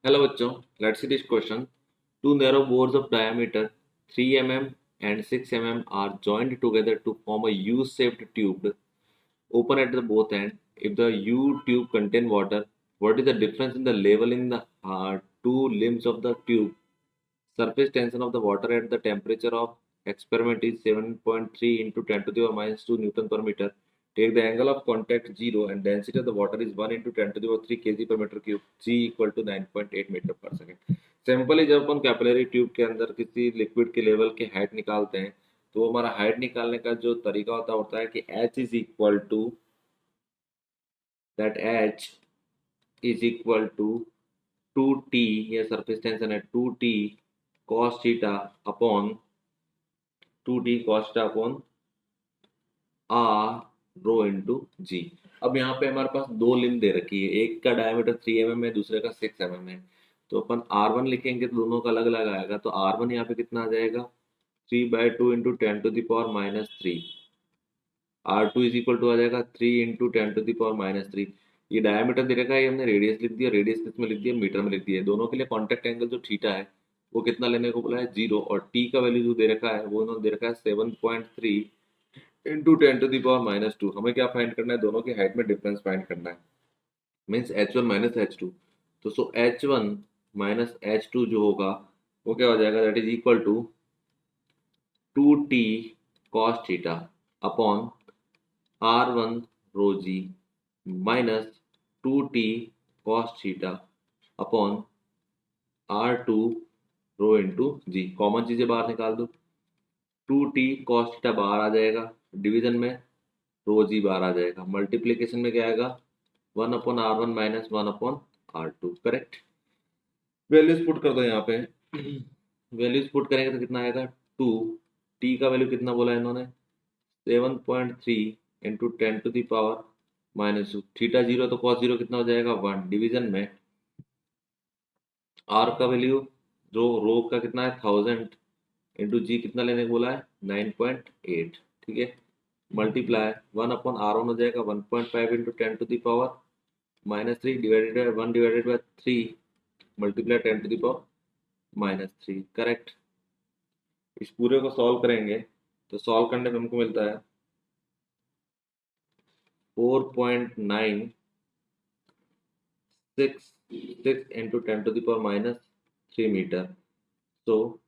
Hello बच्चों, let's see this question. Two narrow bores of diameter 3 mm and 6 mm are joined together to form a U-shaped tube open at the both ends. If the U tube contain water, what is the difference in the level in the two limbs of the tube? Surface tension of the water at the temperature of experiment is 7.3 into 10 to the power minus 2 Newton per meter. Take the angle of contact 0 and density of the water is 1 into 10 to the power 3 kg per meter cube. G equal to 9.8 metre पर second. Simply जब अपन capillary tube के अंदर किसी liquid के level की height निकालते हैं तो वो हमारा हाइट निकालने का जो तरीका होता है कि h is equal to that h is equal to 2t, ये सरफेस टेंशन है 2t cos theta upon 2t cos theta upon r rho into g. अब यहाँ पे हमारे पास दो लिम्ब दे रखी है, एक का डायमीटर 3 mm है, दूसरे का 6 mm है। तो अपन r1 लिखेंगे तो दोनों का अलग अलग आएगा, तो r1 यहाँ पे कितना आ जाएगा 3/2 into 10 to the power minus 3। r2 is equal to आ जाएगा 3 into 10 to the power minus 3। ये डायमीटर दे रखा है, ये हमने रेडियस लिख दिया, रेडियस किसमें लिख दिया मीटर में लिख दिया। दोनों के लिए कॉन्टेक्ट एंगल जो थीटा है वो कितना लेने को बोला है 0, और t का वैल्यू जो दे रखा है वो इन्होंने दे रखा है 7.3 into 10 to the power minus 2। हमें क्या फाइंड करना है, दोनों की हाइट में डिफरेंस फाइंड करना है, मीन्स h1 माइनस h2। तो सो h1 माइनस h2 जो होगा वो क्या हो जाएगा, that is equal to 2t cos theta upon r1 rho g minus 2t cos theta upon r2 rho into g. Common चीजें बाहर निकाल दो, 2t cos थीटा बाहर आ जाएगा, डिवीजन में रो जी बाहर आ जाएगा, मल्टीप्लीकेशन में क्या आएगा 1/r1 minus 1/r2। Correct. Values put कर दो यहाँ पे। वैल्यूज पुट करेंगे तो कितना आएगा 2, t का वैल्यू कितना बोला इन्होंने 7.3 into 10 to the power minus 2। Theta 0 तो cos 0 कितना हो जाएगा 1, डिवीजन में r का वैल्यू जो रो का कितना है 1000 इंटू जी कितना लेने को बोला है 9.8। ठीक है, मल्टीप्लाई 1/r1 हो जाएगा 1.5 into 10 to the power minus 3 divided by 1 divided by 3 multiply 10 to the power minus 3। Correct. इस पूरे को सॉल्व करेंगे तो सॉल्व करने पे हमको मिलता है 4.966 into 10 to the power minus 3 metre. So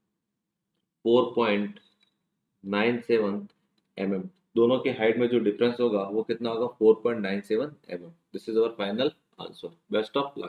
4.97 mm। दोनों के हाइट में जो डिफरेंस होगा वो कितना होगा 4.97 mm। This is our final answer. Best of luck.